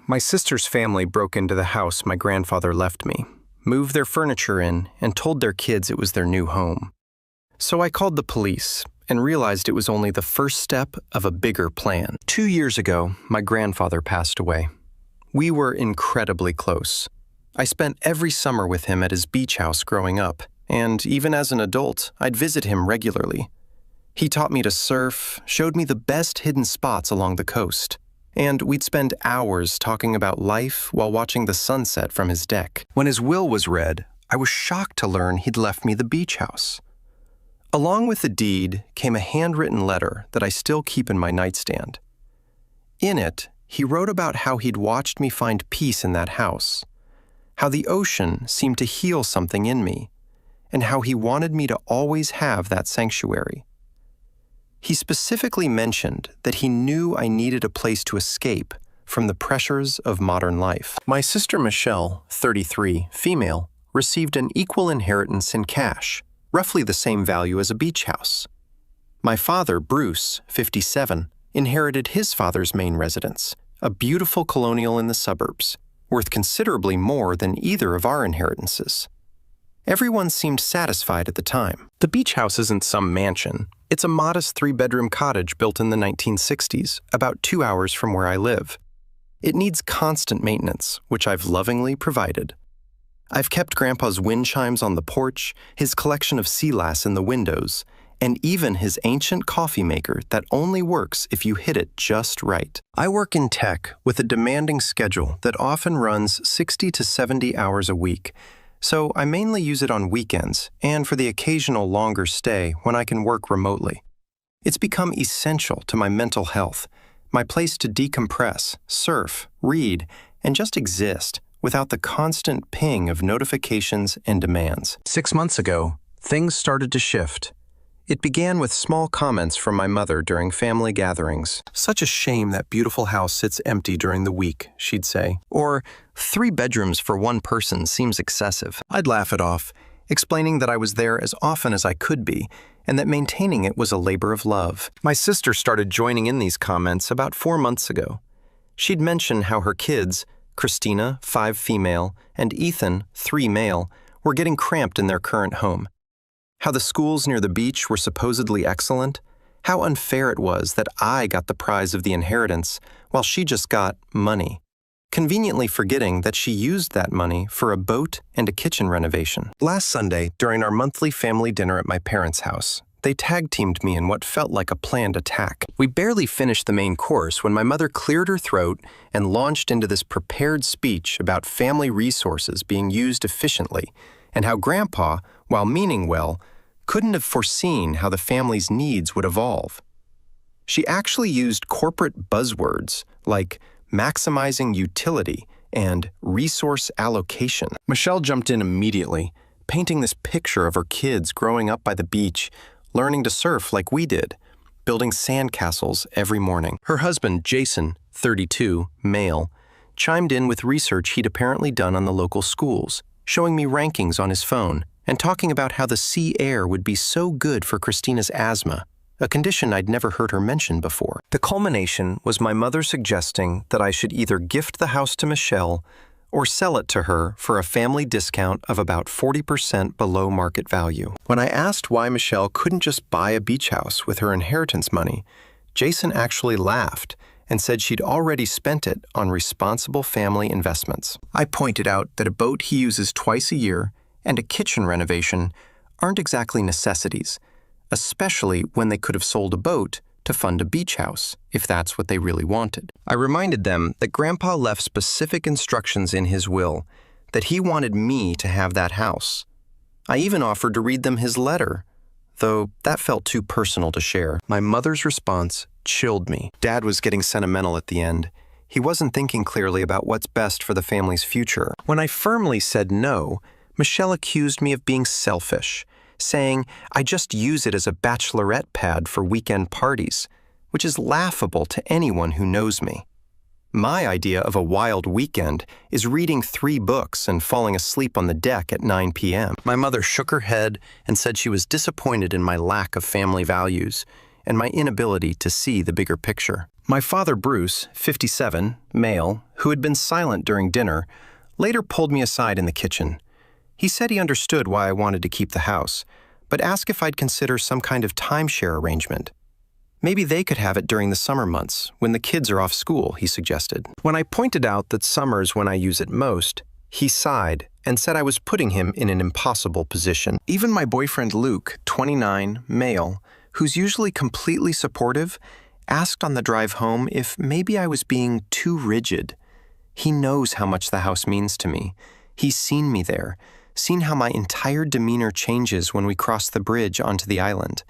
my sister's family broke into the house my grandfather left me, moved their furniture in, and told their kids it was their new home. So I called the police and realized it was only the first step of a bigger plan. 2 years ago, my grandfather passed away. We were incredibly close. I spent every summer with him at his beach house growing up, and even as an adult, I'd visit him regularly. He taught me to surf, showed me the best hidden spots along the coast, and we'd spend hours talking about life while watching the sunset from his deck. When his will was read, I was shocked to learn he'd left me the beach house. Along with the deed came a handwritten letter that I still keep in my nightstand. In it, he wrote about how he'd watched me find peace in that house, how the ocean seemed to heal something in me, and how he wanted me to always have that sanctuary. He specifically mentioned that he knew I needed a place to escape from the pressures of modern life. My sister Michelle, 33, female, received an equal inheritance in cash, roughly the same value as a beach house. My father, Bruce, 57, inherited his father's main residence, a beautiful colonial in the suburbs, worth considerably more than either of our inheritances. Everyone seemed satisfied at the time. The beach house isn't some mansion. It's a modest 3-bedroom cottage built in the 1960s, about 2 hours from where I live. It needs constant maintenance, which I've lovingly provided. I've kept Grandpa's wind chimes on the porch, his collection of sea lass in the windows, and even his ancient coffee maker that only works if you hit it just right. I work in tech with a demanding schedule that often runs 60 to 70 hours a week, so I mainly use it on weekends and for the occasional longer stay when I can work remotely. It's become essential to my mental health, my place to decompress, surf, read, and just exist without the constant ping of notifications and demands. 6 months ago, things started to shift. It began with small comments from my mother during family gatherings. "Such a shame that beautiful house sits empty during the week," she'd say. Or, "3 bedrooms for one person seems excessive." I'd laugh it off, explaining that I was there as often as I could be, and that maintaining it was a labor of love. My sister started joining in these comments about 4 months ago. She'd mention how her kids, Christina, 5 female, and Ethan, 3 male, were getting cramped in their current home. How the schools near the beach were supposedly excellent, how unfair it was that I got the prize of the inheritance while she just got money, conveniently forgetting that she used that money for a boat and a kitchen renovation. Last Sunday, during our monthly family dinner at my parents' house, they tag-teamed me in what felt like a planned attack. We barely finished the main course when my mother cleared her throat and launched into this prepared speech about family resources being used efficiently and how Grandpa, while meaning well, couldn't have foreseen how the family's needs would evolve. She actually used corporate buzzwords like maximizing utility and resource allocation. Michelle jumped in immediately, painting this picture of her kids growing up by the beach, learning to surf like we did, building sandcastles every morning. Her husband, Jason, 32, male, chimed in with research he'd apparently done on the local schools, showing me rankings on his phone and talking about how the sea air would be so good for Christina's asthma, a condition I'd never heard her mention before. The culmination was my mother suggesting that I should either gift the house to Michelle or sell it to her for a family discount of about 40% below market value. When I asked why Michelle couldn't just buy a beach house with her inheritance money, Jason actually laughed and said she'd already spent it on responsible family investments. I pointed out that a boat he uses twice a year and a kitchen renovation aren't exactly necessities, especially when they could have sold a boat to fund a beach house, if that's what they really wanted. I reminded them that Grandpa left specific instructions in his will, that he wanted me to have that house. I even offered to read them his letter, though that felt too personal to share. My mother's response chilled me. Dad was getting sentimental at the end. He wasn't thinking clearly about what's best for the family's future. When I firmly said no, Michelle accused me of being selfish, saying I just use it as a bachelorette pad for weekend parties, which is laughable to anyone who knows me. My idea of a wild weekend is reading 3 books and falling asleep on the deck at 9 p.m. My mother shook her head and said she was disappointed in my lack of family values, and my inability to see the bigger picture. My father, Bruce, 57, male, who had been silent during dinner, later pulled me aside in the kitchen. He said he understood why I wanted to keep the house, but asked if I'd consider some kind of timeshare arrangement. Maybe they could have it during the summer months, when the kids are off school, he suggested. When I pointed out that summer's when I use it most, he sighed and said I was putting him in an impossible position. Even my boyfriend Luke, 29, male, who's usually completely supportive, asked on the drive home if maybe I was being too rigid. He knows how much the house means to me. He's seen me there, seen how my entire demeanor changes when we cross the bridge onto the island.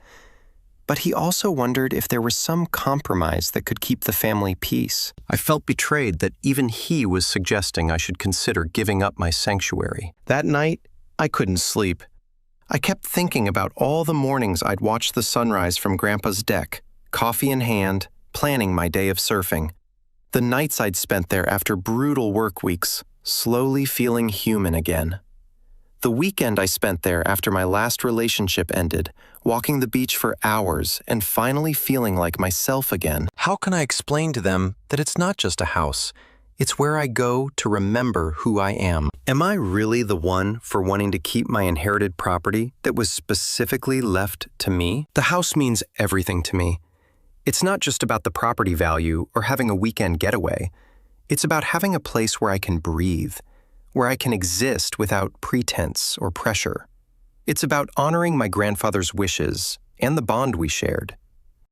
But he also wondered if there was some compromise that could keep the family peace. I felt betrayed that even he was suggesting I should consider giving up my sanctuary. That night, I couldn't sleep. I kept thinking about all the mornings I'd watch the sunrise from Grandpa's deck, coffee in hand, planning my day of surfing. The nights I'd spent there after brutal work weeks, slowly feeling human again. The weekend I spent there after my last relationship ended, walking the beach for hours and finally feeling like myself again. How can I explain to them that it's not just a house? It's where I go to remember who I am. Am I really the one for wanting to keep my inherited property that was specifically left to me? The house means everything to me. It's not just about the property value or having a weekend getaway. It's about having a place where I can breathe, where I can exist without pretense or pressure. It's about honoring my grandfather's wishes and the bond we shared.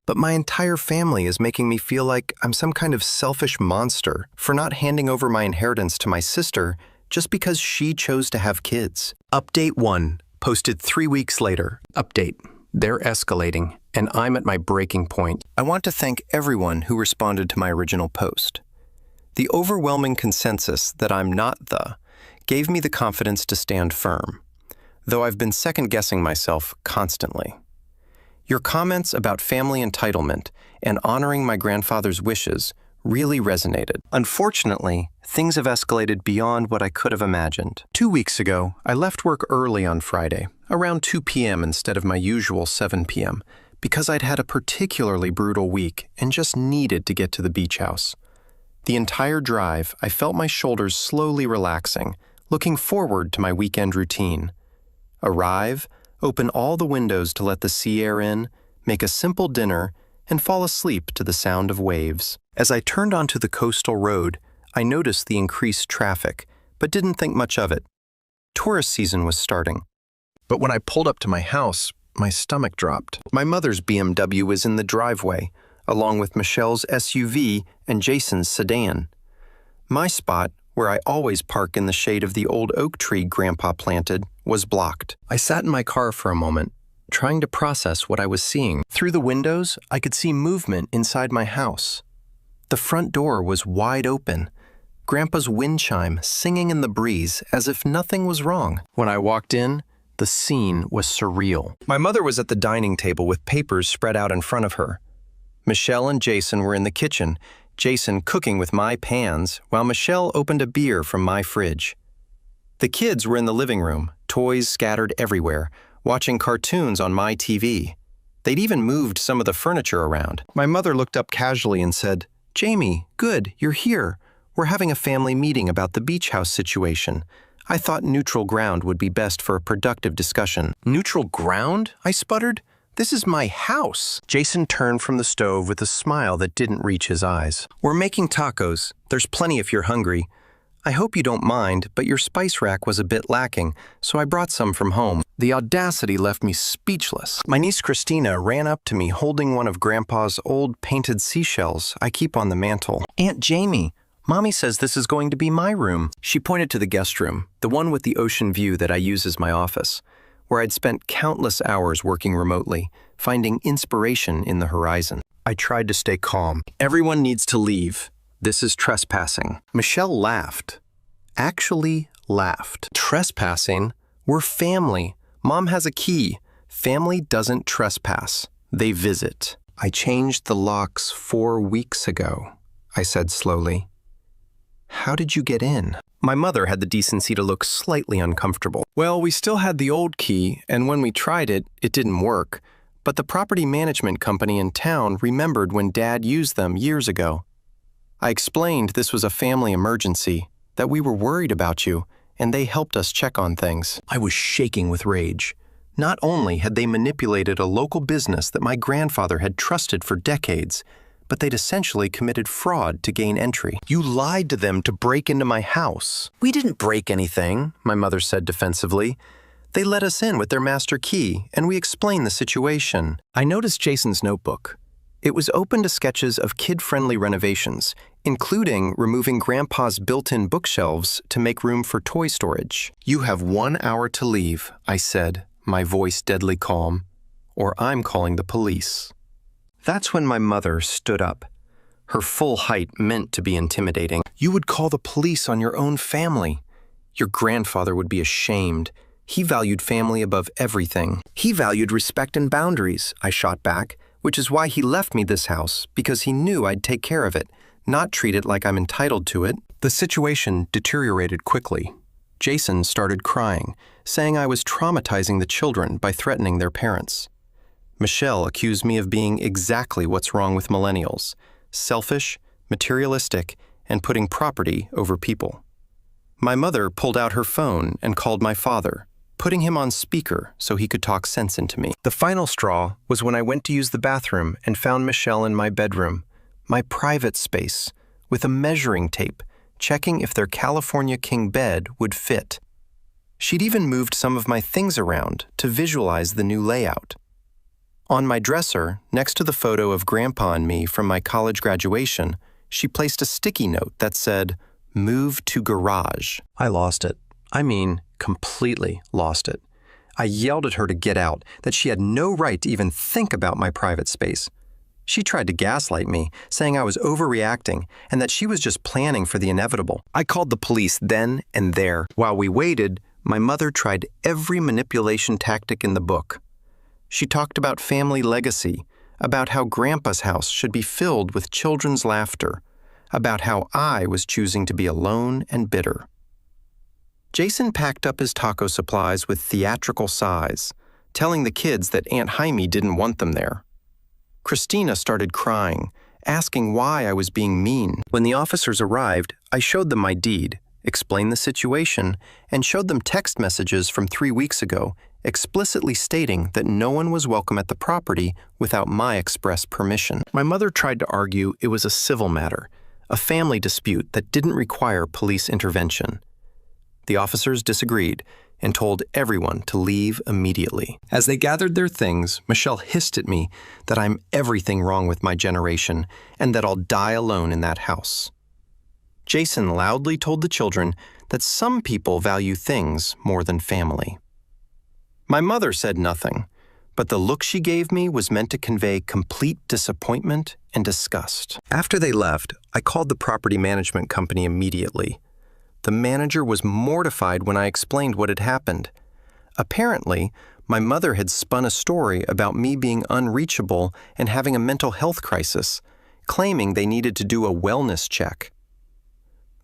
But my entire family is making me feel like I'm some kind of selfish monster for not handing over my inheritance to my sister just because she chose to have kids. Update 1, posted 3 weeks later. Update. They're escalating, and I'm at my breaking point. I want to thank everyone who responded to my original post. The overwhelming consensus that I'm not gave me the confidence to stand firm, though I've been second-guessing myself constantly. Your comments about family entitlement and honoring my grandfather's wishes really resonated. Unfortunately, things have escalated beyond what I could have imagined. 2 weeks ago, I left work early on Friday, around 2 p.m. instead of my usual 7 p.m., because I'd had a particularly brutal week and just needed to get to the beach house. The entire drive, I felt my shoulders slowly relaxing, looking forward to my weekend routine. Arrive, open all the windows to let the sea air in, make a simple dinner, and fall asleep to the sound of waves. As I turned onto the coastal road, I noticed the increased traffic, but didn't think much of it. Tourist season was starting. But when I pulled up to my house, my stomach dropped. My mother's BMW was in the driveway, along with Michelle's SUV and Jason's sedan. My spot, where I always park in the shade of the old oak tree Grandpa planted, was blocked. I sat in my car for a moment, trying to process what I was seeing. Through the windows, I could see movement inside my house. The front door was wide open, Grandpa's wind chime singing in the breeze as if nothing was wrong. When I walked in, the scene was surreal. My mother was at the dining table with papers spread out in front of her. Michelle and Jason were in the kitchen, Jason cooking with my pans, while Michelle opened a beer from my fridge. The kids were in the living room, toys scattered everywhere, watching cartoons on my TV. They'd even moved some of the furniture around. My mother looked up casually and said, "Jamie, good, you're here. We're having a family meeting about the beach house situation. I thought neutral ground would be best for a productive discussion." "Neutral ground?" I sputtered. "This is my house." Jason turned from the stove with a smile that didn't reach his eyes. "We're making tacos. There's plenty if you're hungry. I hope you don't mind, but your spice rack was a bit lacking, so I brought some from home." The audacity left me speechless. My niece Christina ran up to me holding one of Grandpa's old painted seashells I keep on the mantle. "Aunt Jamie, Mommy says this is going to be my room." She pointed to the guest room, the one with the ocean view that I use as my office, where I'd spent countless hours working remotely, finding inspiration in the horizon. I tried to stay calm. "Everyone needs to leave. This is trespassing." Michelle laughed. Actually laughed. "Trespassing? We're family. Mom has a key. Family doesn't trespass. They visit." "I changed the locks 4 weeks ago," I said slowly. "How did you get in?" My mother had the decency to look slightly uncomfortable. "Well, we still had the old key, and when we tried it, it didn't work. but the property management company in town remembered when Dad used them years ago. I explained this was a family emergency, that we were worried about you, and they helped us check on things. I was shaking with rage. Not only had they manipulated a local business that my grandfather had trusted for decades, but they'd essentially committed fraud to gain entry. You lied to them to break into my house. We didn't break anything, my mother said defensively. They let us in with their master key, and we explained the situation. I noticed Jason's notebook. It was open to sketches of kid-friendly renovations, including removing Grandpa's built-in bookshelves to make room for toy storage. You have 1 hour to leave, I said, my voice deadly calm, or I'm calling the police. That's when my mother stood up. Her full height meant to be intimidating. You would call the police on your own family. Your grandfather would be ashamed. He valued family above everything. He valued respect and boundaries, I shot back, which is why he left me this house, because he knew I'd take care of it, not treat it like I'm entitled to it. The situation deteriorated quickly. Jason started crying, saying I was traumatizing the children by threatening their parents. Michelle accused me of being exactly what's wrong with millennials: selfish, materialistic, and putting property over people. My mother pulled out her phone and called my father, putting him on speaker so he could talk sense into me. The final straw was when I went to use the bathroom and found Michelle in my bedroom, my private space, with a measuring tape, checking if their California king bed would fit. She'd even moved some of my things around to visualize the new layout. On my dresser, next to the photo of Grandpa and me from my college graduation, she placed a sticky note that said, "Move to garage." I lost it. I mean, completely lost it. I yelled at her to get out, that she had no right to even think about my private space. She tried to gaslight me, saying I was overreacting and that she was just planning for the inevitable. I called the police then and there. While we waited, my mother tried every manipulation tactic in the book. She talked about family legacy, about how Grandpa's house should be filled with children's laughter, about how I was choosing to be alone and bitter. Jason packed up his taco supplies with theatrical sighs, telling the kids that Aunt Jaime didn't want them there. Christina started crying, asking why I was being mean. When the officers arrived, I showed them my deed, explained the situation, and showed them text messages from 3 weeks ago, explicitly stating that no one was welcome at the property without my express permission. My mother tried to argue it was a civil matter, a family dispute that didn't require police intervention. The officers disagreed and told everyone to leave immediately. As they gathered their things, Michelle hissed at me that I'm everything wrong with my generation and that I'll die alone in that house. Jason loudly told the children that some people value things more than family. My mother said nothing, but the look she gave me was meant to convey complete disappointment and disgust. After they left, I called the property management company immediately. The manager was mortified when I explained what had happened. Apparently, my mother had spun a story about me being unreachable and having a mental health crisis, claiming they needed to do a wellness check.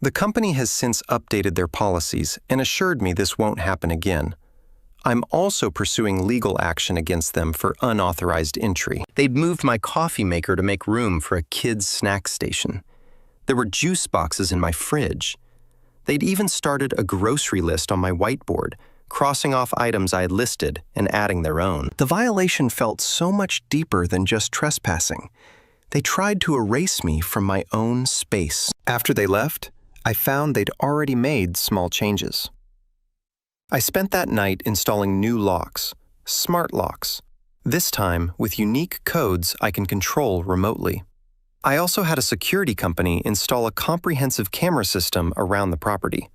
The company has since updated their policies and assured me this won't happen again. I'm also pursuing legal action against them for unauthorized entry. They'd moved my coffee maker to make room for a kid's snack station. There were juice boxes in my fridge. They'd even started a grocery list on my whiteboard, crossing off items I had listed and adding their own. The violation felt so much deeper than just trespassing. They tried to erase me from my own space. After they left, I found they'd already made small changes. I spent that night installing new locks, smart locks, this time with unique codes I can control remotely. I also had a security company install a comprehensive camera system around the property.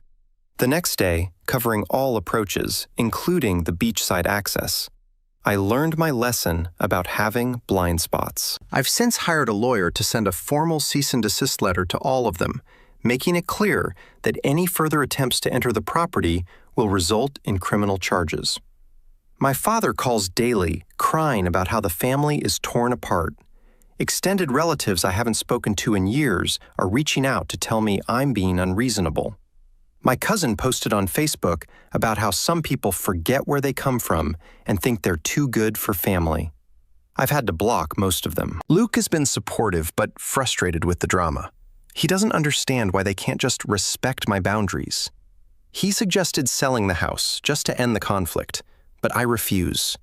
The next day, covering all approaches, including the beachside access, I learned my lesson about having blind spots. I've since hired a lawyer to send a formal cease and desist letter to all of them, making it clear that any further attempts to enter the property will result in criminal charges. My father calls daily, crying about how the family is torn apart. Extended relatives I haven't spoken to in years are reaching out to tell me I'm being unreasonable. My cousin posted on Facebook about how some people forget where they come from and think they're too good for family. I've had to block most of them. Luke has been supportive but frustrated with the drama. He doesn't understand why they can't just respect my boundaries. He suggested selling the house just to end the conflict, but I refuse.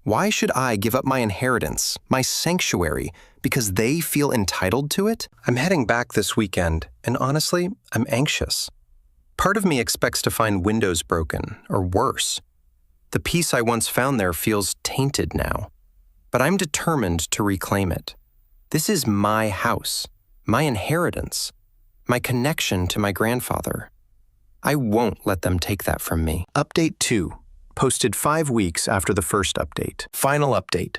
Why should I give up my inheritance, my sanctuary, because they feel entitled to it? I'm heading back this weekend, and honestly, I'm anxious. Part of me expects to find windows broken, or worse. The peace I once found there feels tainted now. But I'm determined to reclaim it. This is my house, my inheritance, my connection to my grandfather. I won't let them take that from me. Update 2, posted 5 weeks after the first update. Final update,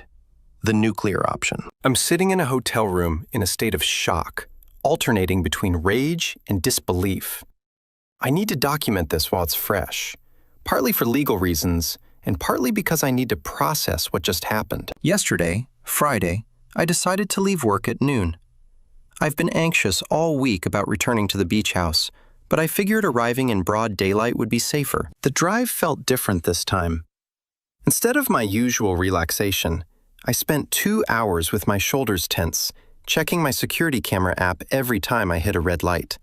the nuclear option. I'm sitting in a hotel room in a state of shock, alternating between rage and disbelief. I need to document this while it's fresh, partly for legal reasons, and partly because I need to process what just happened. Yesterday, Friday, I decided to leave work at noon. I've been anxious all week about returning to the beach house, but I figured arriving in broad daylight would be safer. The drive felt different this time. Instead of my usual relaxation, I spent 2 hours with my shoulders tense, checking my security camera app every time I hit a red light.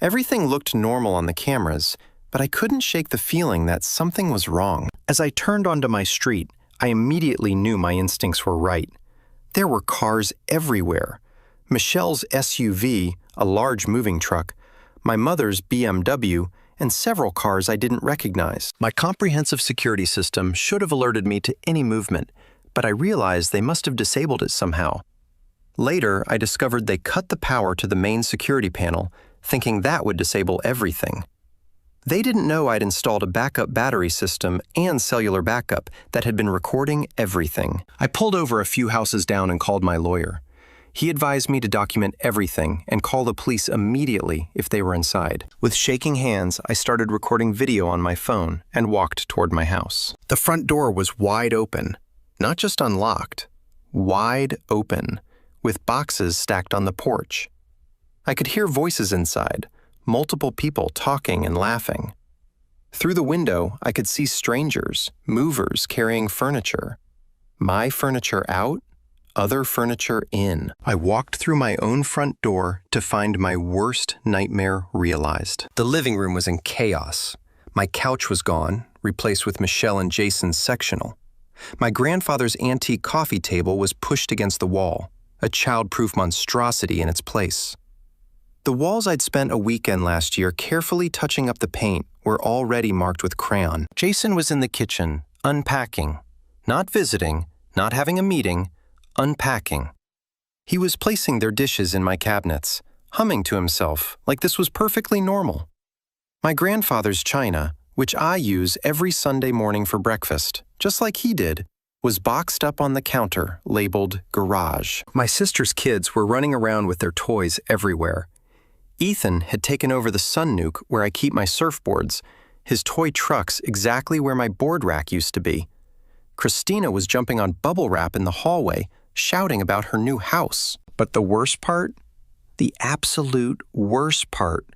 Everything looked normal on the cameras, but I couldn't shake the feeling that something was wrong. As I turned onto my street, I immediately knew my instincts were right. There were cars everywhere. Michelle's SUV, a large moving truck, my mother's BMW, and several cars I didn't recognize. My comprehensive security system should have alerted me to any movement, but I realized they must have disabled it somehow. Later, I discovered they cut the power to the main security panel, thinking that would disable everything. They didn't know I'd installed a backup battery system and cellular backup that had been recording everything. I pulled over a few houses down and called my lawyer. He advised me to document everything and call the police immediately if they were inside. With shaking hands, I started recording video on my phone and walked toward my house. The front door was wide open, not just unlocked, wide open, with boxes stacked on the porch. I could hear voices inside, multiple people talking and laughing. Through the window, I could see strangers, movers carrying furniture. My furniture out, other furniture in. I walked through my own front door to find my worst nightmare realized. The living room was in chaos. My couch was gone, replaced with Michelle and Jason's sectional. My grandfather's antique coffee table was pushed against the wall, a child-proof monstrosity in its place. The walls I'd spent a weekend last year carefully touching up the paint were already marked with crayon. Jason was in the kitchen, unpacking. Not visiting, not having a meeting, unpacking. He was placing their dishes in my cabinets, humming to himself like this was perfectly normal. My grandfather's china, which I use every Sunday morning for breakfast, just like he did, was boxed up on the counter, labeled garage. My sister's kids were running around with their toys everywhere. Ethan had taken over the Sun Nuke where I keep my surfboards, his toy trucks exactly where my board rack used to be. Christina was jumping on bubble wrap in the hallway, shouting about her new house. But the worst part, the absolute worst part,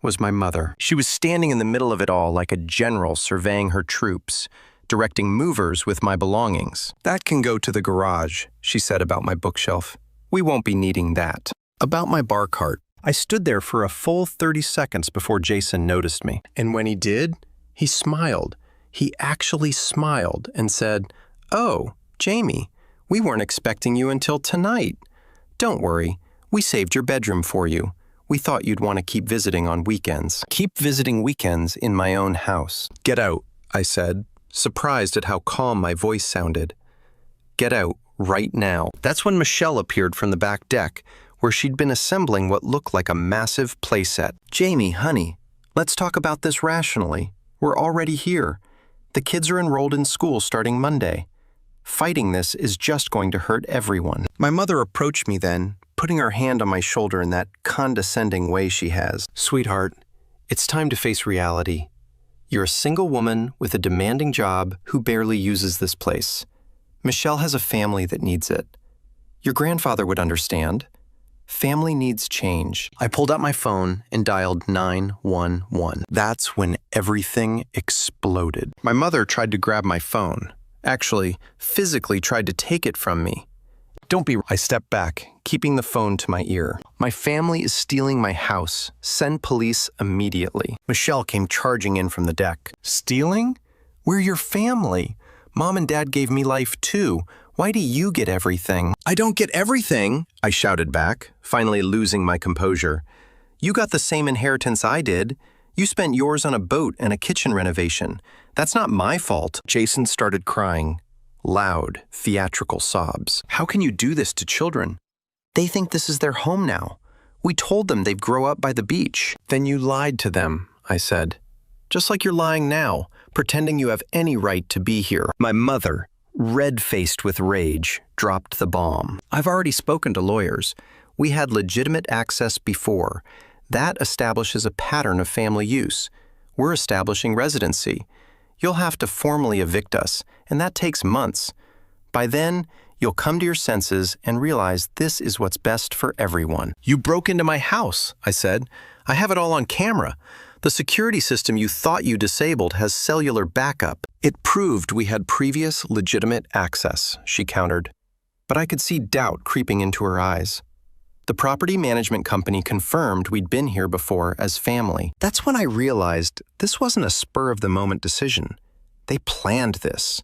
was my mother. She was standing in the middle of it all like a general surveying her troops, directing movers with my belongings. "That can go to the garage," she said about my bookshelf. "We won't be needing that." About my bar cart, I stood there for a full 30 seconds before Jason noticed me. And when he did, he smiled. He actually smiled and said, "Oh, Jamie, we weren't expecting you until tonight. Don't worry, we saved your bedroom for you. We thought you'd want to keep visiting on weekends." Keep visiting weekends in my own house. "Get out," I said, surprised at how calm my voice sounded. "Get out right now." That's when Michelle appeared from the back deck, where she'd been assembling what looked like a massive playset. "Jamie, honey, let's talk about this rationally. We're already here. The kids are enrolled in school starting Monday. Fighting this is just going to hurt everyone." My mother approached me then, putting her hand on my shoulder in that condescending way she has. "Sweetheart, it's time to face reality. You're a single woman with a demanding job who barely uses this place. Michelle has a family that needs it. Your grandfather would understand. Family needs change." I pulled out my phone and dialed 911. That's when everything exploded. My mother tried to grab my phone, Actually, physically tried to take it from me. Don't be... I stepped back, keeping the phone to my ear. My family is stealing my house. Send police immediately. Michelle came charging in from the deck. Stealing? We're your family. Mom and Dad gave me life too. Why do you get everything? I don't get everything, I shouted back, finally losing my composure. You got the same inheritance I did. You spent yours on a boat and a kitchen renovation. That's not my fault. Jason started crying. Loud, theatrical sobs. How can you do this to children? They think this is their home now. We told them they'd grow up by the beach. Then you lied to them, I said. Just like you're lying now, pretending you have any right to be here. My mother, red-faced with rage, dropped the bomb. I've already spoken to lawyers. We had legitimate access before. That establishes a pattern of family use. We're establishing residency. You'll have to formally evict us, and that takes months. By then, you'll come to your senses and realize this is what's best for everyone. You broke into my house, I said. I have it all on camera. The security system you thought you disabled has cellular backup. It proved we had previous legitimate access, she countered. But I could see doubt creeping into her eyes. The property management company confirmed we'd been here before as family. That's when I realized this wasn't a spur-of-the-moment decision. They planned this.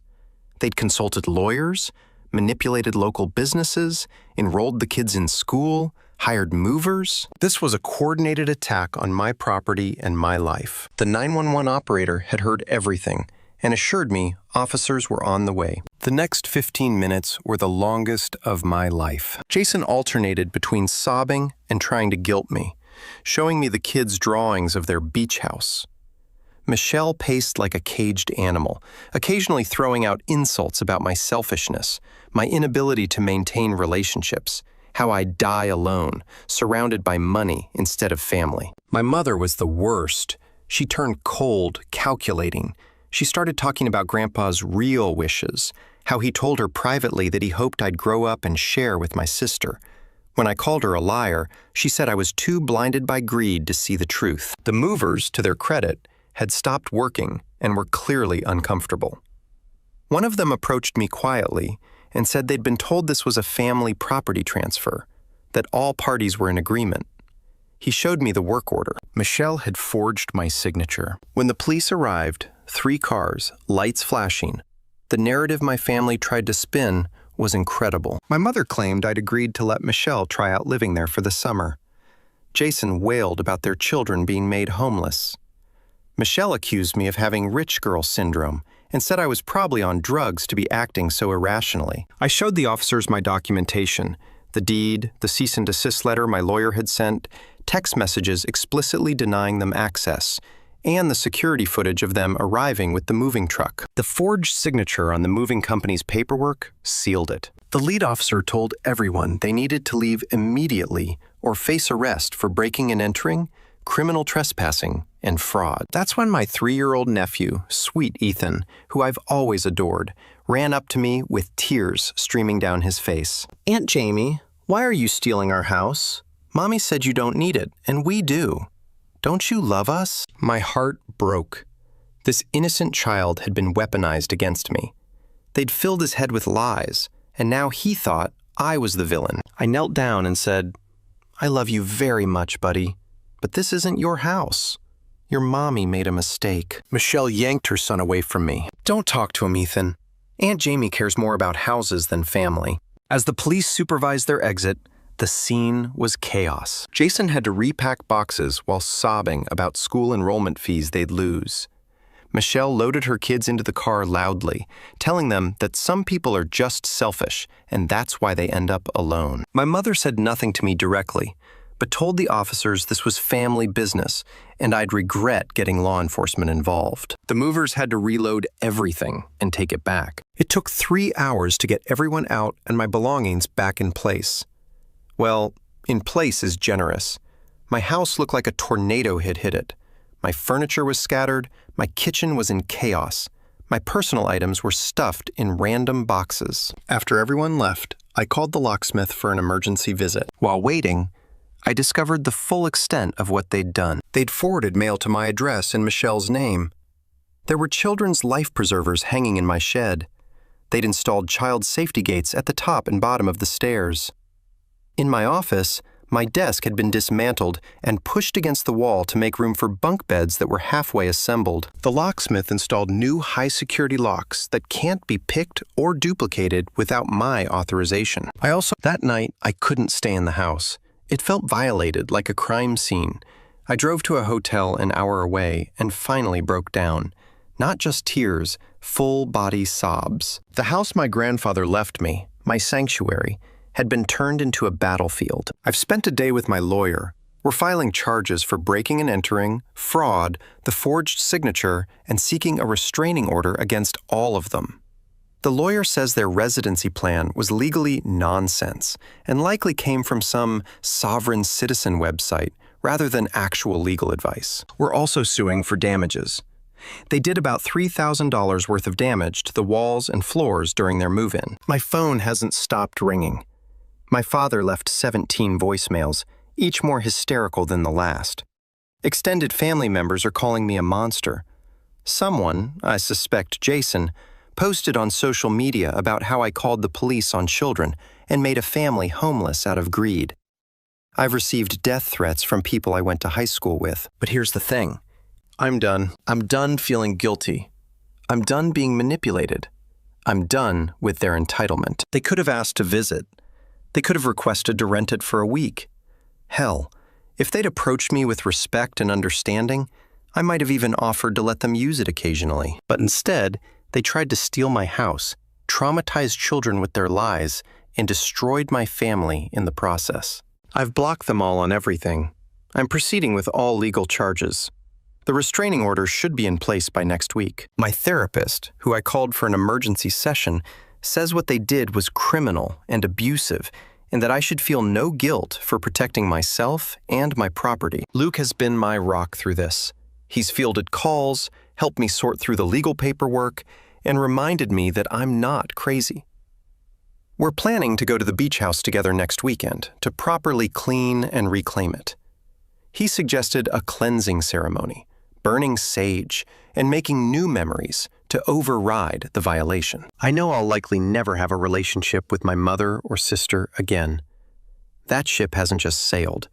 They'd consulted lawyers, manipulated local businesses, enrolled the kids in school, hired movers. This was a coordinated attack on my property and my life. The 911 operator had heard everything and assured me officers were on the way. The next 15 minutes were the longest of my life. Jason alternated between sobbing and trying to guilt me, showing me the kids' drawings of their beach house. Michelle paced like a caged animal, occasionally throwing out insults about my selfishness, my inability to maintain relationships, how I die alone, surrounded by money instead of family. My mother was the worst. She turned cold, calculating. She started talking about Grandpa's real wishes, how he told her privately that he hoped I'd grow up and share with my sister. When I called her a liar, she said I was too blinded by greed to see the truth. The movers, to their credit, had stopped working and were clearly uncomfortable. One of them approached me quietly and said they'd been told this was a family property transfer, that all parties were in agreement. He showed me the work order. Michelle had forged my signature. When the police arrived, 3 cars, lights flashing, the narrative my family tried to spin was incredible. My mother claimed I'd agreed to let Michelle try out living there for the summer. Jason wailed about their children being made homeless. Michelle accused me of having rich girl syndrome and said I was probably on drugs to be acting so irrationally. I showed the officers my documentation, the deed, the cease and desist letter my lawyer had sent, text messages explicitly denying them access, and the security footage of them arriving with the moving truck. The forged signature on the moving company's paperwork sealed it. The lead officer told everyone they needed to leave immediately or face arrest for breaking and entering, criminal trespassing, and fraud. That's when my 3-year-old nephew, sweet Ethan, who I've always adored, ran up to me with tears streaming down his face. Aunt Jamie, why are you stealing our house? Mommy said you don't need it, and we do. Don't you love us? My heart broke. This innocent child had been weaponized against me. They'd filled his head with lies, and now he thought I was the villain. I knelt down and said, I love you very much, buddy, but this isn't your house. Your mommy made a mistake. Michelle yanked her son away from me. Don't talk to him, Ethan. Aunt Jamie cares more about houses than family. As the police supervised their exit, the scene was chaos. Jason had to repack boxes while sobbing about school enrollment fees they'd lose. Michelle loaded her kids into the car loudly, telling them that some people are just selfish, and that's why they end up alone. My mother said nothing to me directly, but told the officers this was family business, and I'd regret getting law enforcement involved. The movers had to reload everything and take it back. It took 3 hours to get everyone out and my belongings back in place. Well, in place is generous. My house looked like a tornado had hit it. My furniture was scattered, my kitchen was in chaos. My personal items were stuffed in random boxes. After everyone left, I called the locksmith for an emergency visit. While waiting, I discovered the full extent of what they'd done. They'd forwarded mail to my address in Michelle's name. There were children's life preservers hanging in my shed. They'd installed child safety gates at the top and bottom of the stairs. In my office, my desk had been dismantled and pushed against the wall to make room for bunk beds that were halfway assembled. The locksmith installed new high-security locks that can't be picked or duplicated without my authorization. That night, I couldn't stay in the house. It felt violated, like a crime scene. I drove to a hotel an hour away and finally broke down. Not just tears, full-body sobs. The house my grandfather left me, my sanctuary, had been turned into a battlefield. I've spent a day with my lawyer. We're filing charges for breaking and entering, fraud, the forged signature, and seeking a restraining order against all of them. The lawyer says their residency plan was legally nonsense and likely came from some sovereign citizen website rather than actual legal advice. We're also suing for damages. They did about $3,000 worth of damage to the walls and floors during their move-in. My phone hasn't stopped ringing. My father left 17 voicemails, each more hysterical than the last. Extended family members are calling me a monster. Someone, I suspect Jason, posted on social media about how I called the police on children and made a family homeless out of greed. I've received death threats from people I went to high school with. But here's the thing. I'm done. I'm done feeling guilty. I'm done being manipulated. I'm done with their entitlement. They could have asked to visit. They could have requested to rent it for a week. Hell, if they'd approached me with respect and understanding, I might have even offered to let them use it occasionally. But instead, they tried to steal my house, traumatized children with their lies, and destroyed my family in the process. I've blocked them all on everything. I'm proceeding with all legal charges. The restraining order should be in place by next week. My therapist, who I called for an emergency session, says what they did was criminal and abusive, and that I should feel no guilt for protecting myself and my property. Luke has been my rock through this. He's fielded calls, helped me sort through the legal paperwork, and reminded me that I'm not crazy. We're planning to go to the beach house together next weekend to properly clean and reclaim it. He suggested a cleansing ceremony, burning sage, and making new memories to override the violation. I know I'll likely never have a relationship with my mother or sister again. That ship hasn't just sailed.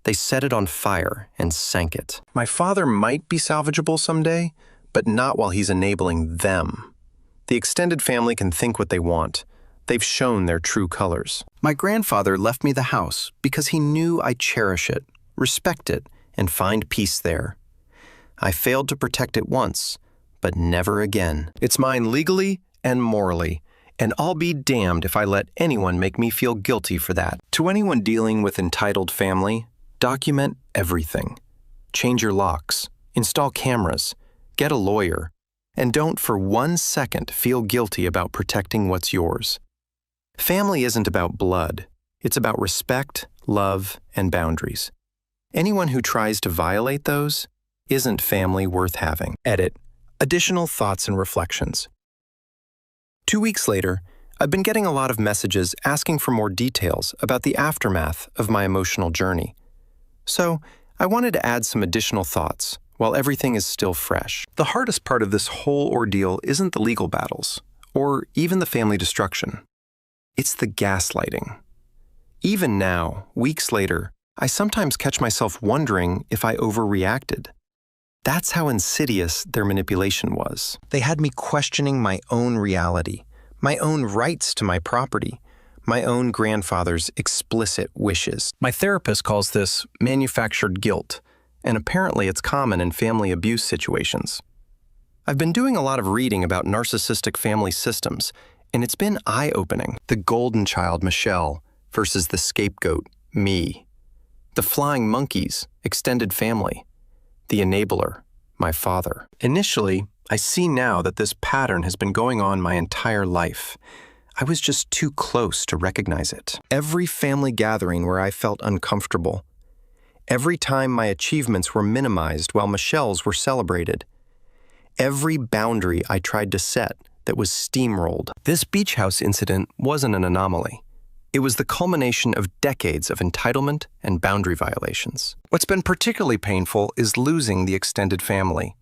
They set it on fire and sank it. My father might be salvageable someday, but not while he's enabling them. The extended family can think what they want. They've shown their true colors. My grandfather left me the house because he knew I cherish it, respect it, and find peace there. I failed to protect it once, but never again. It's mine legally and morally, and I'll be damned if I let anyone make me feel guilty for that. To anyone dealing with entitled family, document everything. Change your locks, install cameras, get a lawyer, and don't for 1 second feel guilty about protecting what's yours. Family isn't about blood. It's about respect, love, and boundaries. Anyone who tries to violate those isn't family worth having. Edit. Additional thoughts and reflections. 2 weeks later, I've been getting a lot of messages asking for more details about the aftermath of my emotional journey. So, I wanted to add some additional thoughts while everything is still fresh. The hardest part of this whole ordeal isn't the legal battles, or even the family destruction. It's the gaslighting. Even now, weeks later, I sometimes catch myself wondering if I overreacted. That's how insidious their manipulation was. They had me questioning my own reality, my own rights to my property, my own grandfather's explicit wishes. My therapist calls this manufactured guilt, and apparently it's common in family abuse situations. I've been doing a lot of reading about narcissistic family systems, and it's been eye-opening. The golden child, Michelle, versus the scapegoat, me. The flying monkeys, extended family. The enabler, my father. Initially, I see now that this pattern has been going on my entire life. I was just too close to recognize it. Every family gathering where I felt uncomfortable. Every time my achievements were minimized while Michelle's were celebrated. Every boundary I tried to set that was steamrolled. This beach house incident wasn't an anomaly. It was the culmination of decades of entitlement and boundary violations. What's been particularly painful is losing the extended family.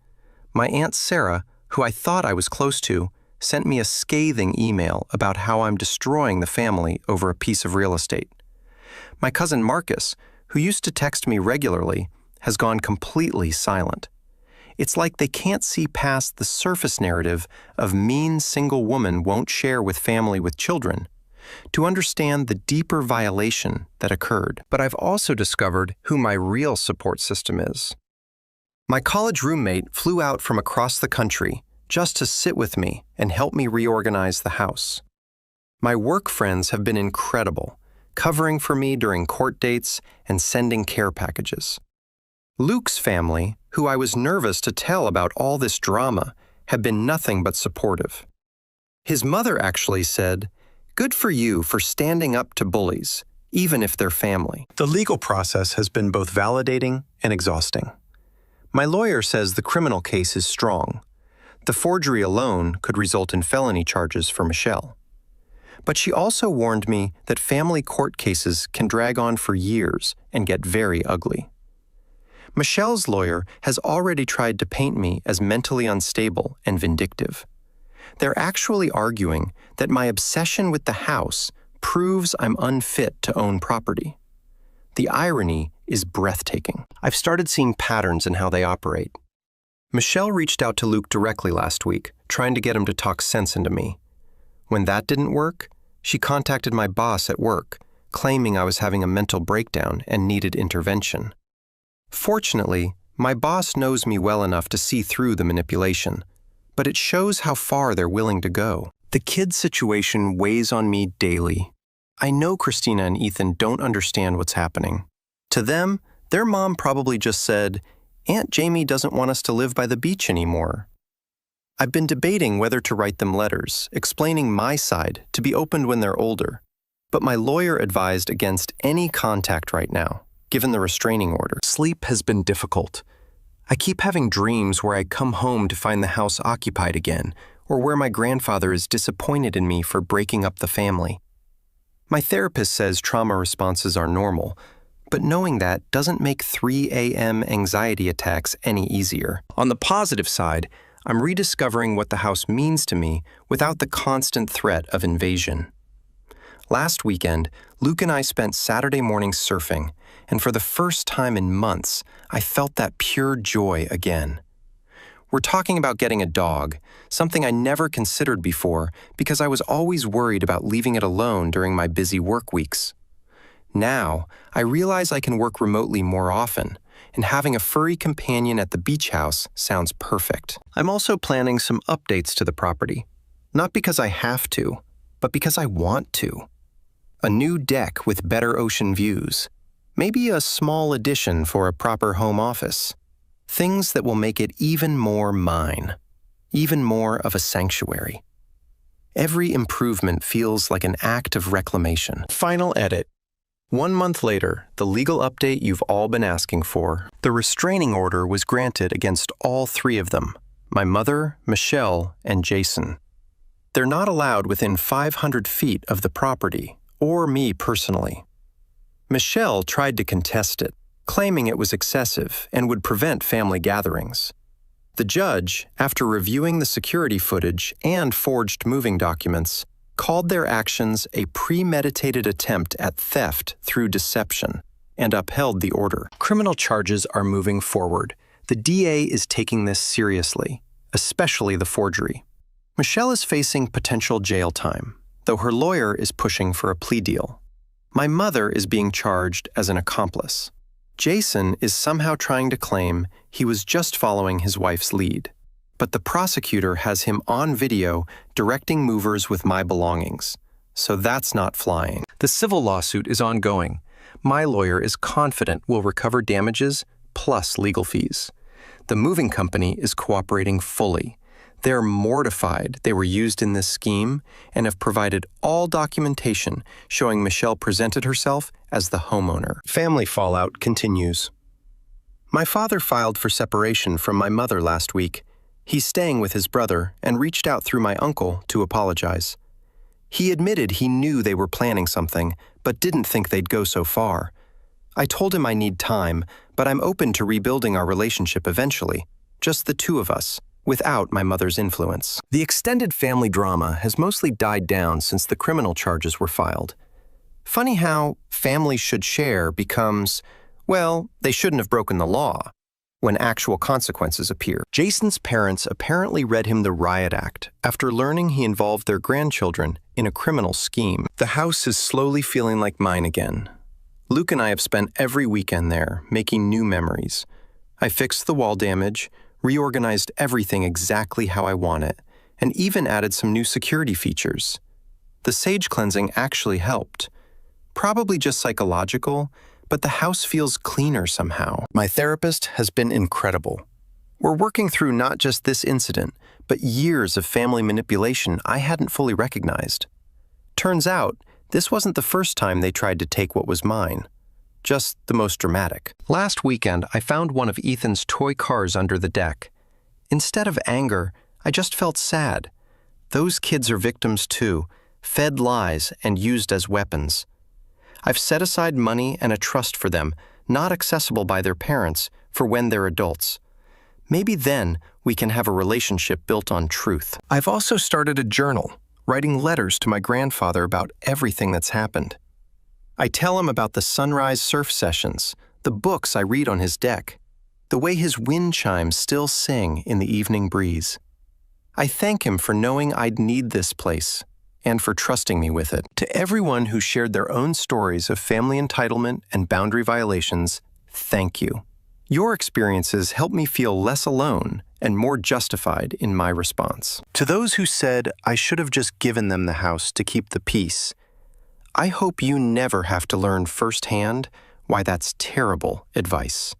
My Aunt Sarah, who I thought I was close to, sent me a scathing email about how I'm destroying the family over a piece of real estate. My cousin Marcus, who used to text me regularly, has gone completely silent. It's like they can't see past the surface narrative of mean single woman won't share with family with children to understand the deeper violation that occurred. But I've also discovered who my real support system is. My college roommate flew out from across the country just to sit with me and help me reorganize the house. My work friends have been incredible, covering for me during court dates and sending care packages. Luke's family, who I was nervous to tell about all this drama, have been nothing but supportive. His mother actually said, "Good for you for standing up to bullies, even if they're family." The legal process has been both validating and exhausting. My lawyer says the criminal case is strong. The forgery alone could result in felony charges for Michelle. But she also warned me that family court cases can drag on for years and get very ugly. Michelle's lawyer has already tried to paint me as mentally unstable and vindictive. They're actually arguing that my obsession with the house proves I'm unfit to own property. The irony is breathtaking. I've started seeing patterns in how they operate. Michelle reached out to Luke directly last week, trying to get him to talk sense into me. When that didn't work, she contacted my boss at work, claiming I was having a mental breakdown and needed intervention. Fortunately, my boss knows me well enough to see through the manipulation, but it shows how far they're willing to go. The kids' situation weighs on me daily. I know Christina and Ethan don't understand what's happening. To them, their mom probably just said, "Aunt Jamie doesn't want us to live by the beach anymore." I've been debating whether to write them letters, explaining my side to be opened when they're older, but my lawyer advised against any contact right now, given the restraining order. Sleep has been difficult. I keep having dreams where I come home to find the house occupied again, or where my grandfather is disappointed in me for breaking up the family. My therapist says trauma responses are normal, but knowing that doesn't make 3 a.m. anxiety attacks any easier. On the positive side, I'm rediscovering what the house means to me without the constant threat of invasion. Last weekend, Luke and I spent Saturday morning surfing, and for the first time in months, I felt that pure joy again. We're talking about getting a dog, something I never considered before because I was always worried about leaving it alone during my busy work weeks. Now, I realize I can work remotely more often, and having a furry companion at the beach house sounds perfect. I'm also planning some updates to the property, not because I have to, but because I want to. A new deck with better ocean views, maybe a small addition for a proper home office. Things that will make it even more mine, even more of a sanctuary. Every improvement feels like an act of reclamation. Final edit. 1 month later, the legal update you've all been asking for. The restraining order was granted against all 3 of them, my mother, Michelle, and Jason. They're not allowed within 500 feet of the property, or me personally. Michelle tried to contest it, claiming it was excessive and would prevent family gatherings. The judge, after reviewing the security footage and forged moving documents, called their actions a premeditated attempt at theft through deception and upheld the order. Criminal charges are moving forward. The DA is taking this seriously, especially the forgery. Michelle is facing potential jail time, though her lawyer is pushing for a plea deal. My mother is being charged as an accomplice. Jason is somehow trying to claim he was just following his wife's lead, but the prosecutor has him on video directing movers with my belongings, so that's not flying. The civil lawsuit is ongoing. My lawyer is confident we'll recover damages plus legal fees. The moving company is cooperating fully. They're mortified they were used in this scheme and have provided all documentation showing Michelle presented herself as the homeowner. Family fallout continues. My father filed for separation from my mother last week. He's staying with his brother and reached out through my uncle to apologize. He admitted he knew they were planning something, but didn't think they'd go so far. I told him I need time, but I'm open to rebuilding our relationship eventually, just the 2 of us, without my mother's influence. The extended family drama has mostly died down since the criminal charges were filed. Funny how family should share becomes, well, they shouldn't have broken the law, when actual consequences appear. Jason's parents apparently read him the riot act after learning he involved their grandchildren in a criminal scheme. The house is slowly feeling like mine again. Luke and I have spent every weekend there, making new memories. I fixed the wall damage, reorganized everything exactly how I want it, and even added some new security features. The sage cleansing actually helped. Probably just psychological, but the house feels cleaner somehow. My therapist has been incredible. We're working through not just this incident, but years of family manipulation I hadn't fully recognized. Turns out, this wasn't the first time they tried to take what was mine, just the most dramatic. Last weekend, I found one of Ethan's toy cars under the deck. Instead of anger, I just felt sad. Those kids are victims too, fed lies and used as weapons. I've set aside money and a trust for them, not accessible by their parents, for when they're adults. Maybe then we can have a relationship built on truth. I've also started a journal, writing letters to my grandfather about everything that's happened. I tell him about the sunrise surf sessions, the books I read on his deck, the way his wind chimes still sing in the evening breeze. I thank him for knowing I'd need this place, and for trusting me with it. To everyone who shared their own stories of family entitlement and boundary violations, thank you. Your experiences help me feel less alone and more justified in my response. To those who said I should have just given them the house to keep the peace, I hope you never have to learn firsthand why that's terrible advice.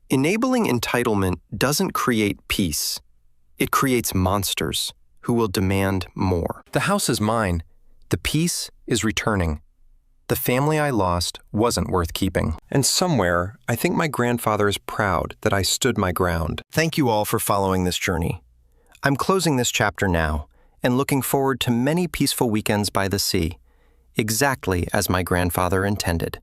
Enabling entitlement doesn't create peace. It creates monsters who will demand more. The house is mine. The peace is returning. The family I lost wasn't worth keeping. And somewhere, I think my grandfather is proud that I stood my ground. Thank you all for following this journey. I'm closing this chapter now and looking forward to many peaceful weekends by the sea, exactly as my grandfather intended.